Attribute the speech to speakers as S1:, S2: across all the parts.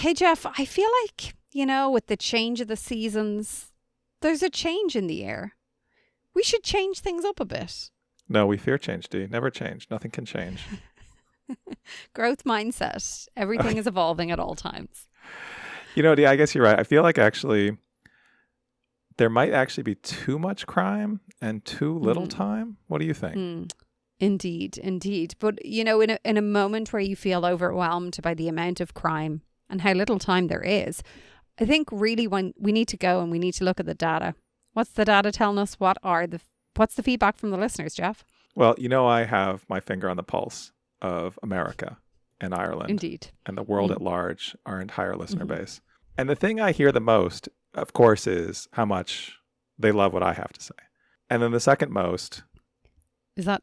S1: Hey, Jeff, I feel like, with the change of the seasons, there's a change in the air. We should change things up a bit.
S2: No, we fear change, Dee. Never change. Nothing can change.
S1: Growth mindset. Everything is evolving at all times.
S2: Dee, I guess you're right. I feel like actually there might actually be too much crime and too little time. What do you think?
S1: Indeed. But, in a moment where you feel overwhelmed by the amount of crime and how little time there is, I think really when we need to go and we need to look at the data. What's the data telling us? What's the feedback from the listeners, Jeff?
S2: Well, I have my finger on the pulse of America and Ireland.
S1: Indeed.
S2: And the world at large, our entire listener base. And the thing I hear the most, of course, is how much they love what I have to say. And then the second most...
S1: Is that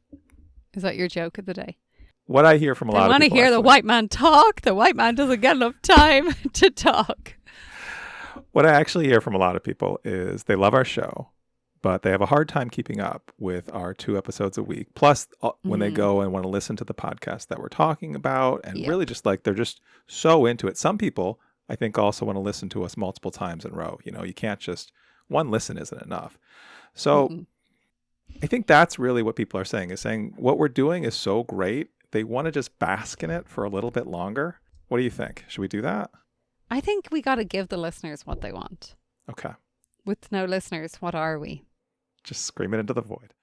S1: your joke of the day?
S2: What I hear from a lot of people...
S1: I want to hear the white man talk. The white man doesn't get enough time to talk.
S2: What I actually hear from a lot of people is they love our show, but they have a hard time keeping up with our 2 episodes a week. Plus, when they go and want to listen to the podcast that we're talking about, and really just they're just so into it. Some people, I think, also want to listen to us multiple times in a row. You can't just, one listen isn't enough. So I think that's really what people are saying, is saying what we're doing is so great. They want to just bask in it for a little bit longer. What do you think? Should we do that?
S1: I think we got to give the listeners what they want.
S2: Okay.
S1: With no listeners, what are we?
S2: Just scream it into the void.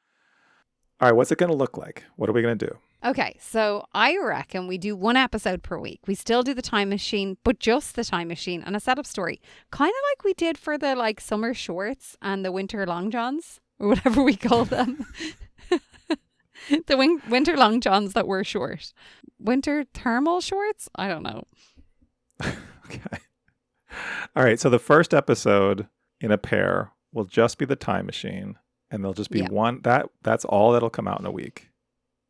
S2: All right, what's it going to look like? What are we going to do?
S1: Okay, so I reckon we do 1 episode per week. We still do the time machine, but just the time machine and a setup story. Kind of like we did for the summer shorts and the winter long johns, or whatever we call them. The winter long johns that were short. Winter thermal shorts? I don't know.
S2: Okay. All right. So the first episode in a pair will just be the time machine, and there'll just be one. That's all that'll come out in a week.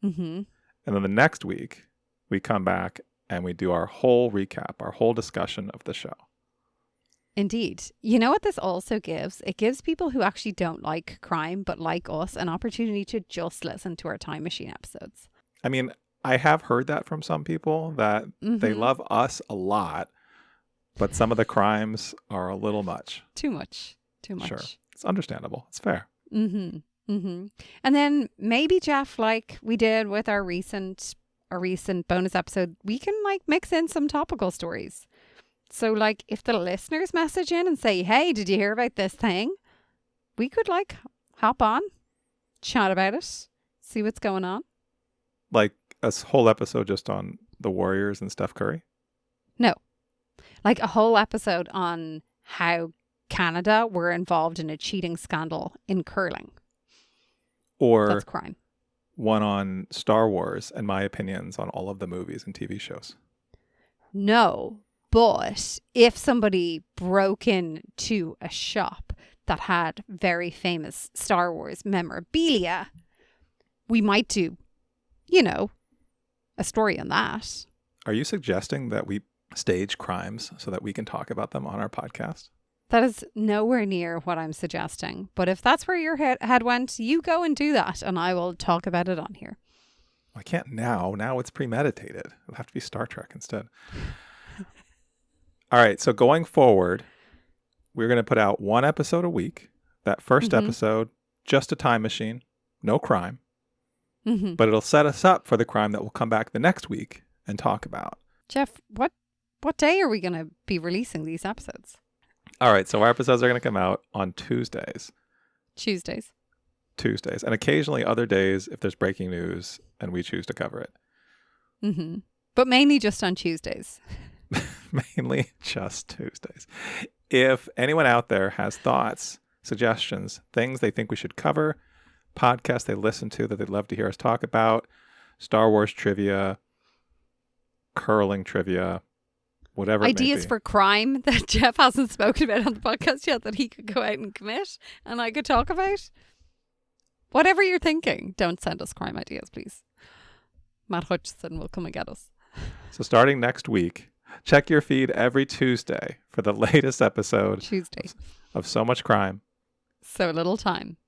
S1: Mm-hmm.
S2: And then the next week, we come back and we do our whole recap, our whole discussion of the show.
S1: Indeed. You know what this also gives? It gives people who actually don't like crime, but like us, an opportunity to just listen to our time machine episodes.
S2: I mean, I have heard that from some people that they love us a lot, but some of the crimes are a little much.
S1: Too much.
S2: Sure. It's understandable. It's fair.
S1: And then maybe, Jeff, like we did with our recent bonus episode, we can mix in some topical stories. So if the listeners message in and say, hey, did you hear about this thing? We could hop on, chat about it, see what's going on.
S2: Like a whole episode just on the Warriors and Steph Curry?
S1: No. Like a whole episode on how Canada were involved in a cheating scandal in curling.
S2: Or
S1: that's crime.
S2: One on Star Wars and my opinions on all of the movies and TV shows.
S1: No, but if somebody broke into a shop that had very famous Star Wars memorabilia, we might do, a story on that.
S2: Are you suggesting that we stage crimes so that we can talk about them on our podcast?
S1: That is nowhere near what I'm suggesting. But if that's where your head went, you go and do that, and I will talk about it on here.
S2: I can't now. Now it's premeditated. It'll have to be Star Trek instead. All right. So going forward, we're going to put out 1 episode a week. That first episode, just a time machine, no crime. But it'll set us up for the crime that we'll come back the next week and talk about.
S1: Jeff, what day are we going to be releasing these episodes?
S2: All right. So our episodes are going to come out on Tuesdays.
S1: Tuesdays.
S2: And occasionally other days if there's breaking news and we choose to cover it.
S1: But mainly just on Tuesdays.
S2: Mainly just Tuesdays. If anyone out there has thoughts, suggestions, things they think we should cover, podcasts they listen to that they'd love to hear us talk about, Star Wars trivia, curling trivia, whatever it may be.
S1: Ideas for crime that Jeff hasn't spoken about on the podcast yet that he could go out and commit and I could talk about. Whatever you're thinking, don't send us crime ideas, please. Matt Hutchison will come and get us.
S2: So starting next week, check your feed every Tuesday for the latest episode
S1: Tuesday.
S2: of So Much Crime.
S1: So little time.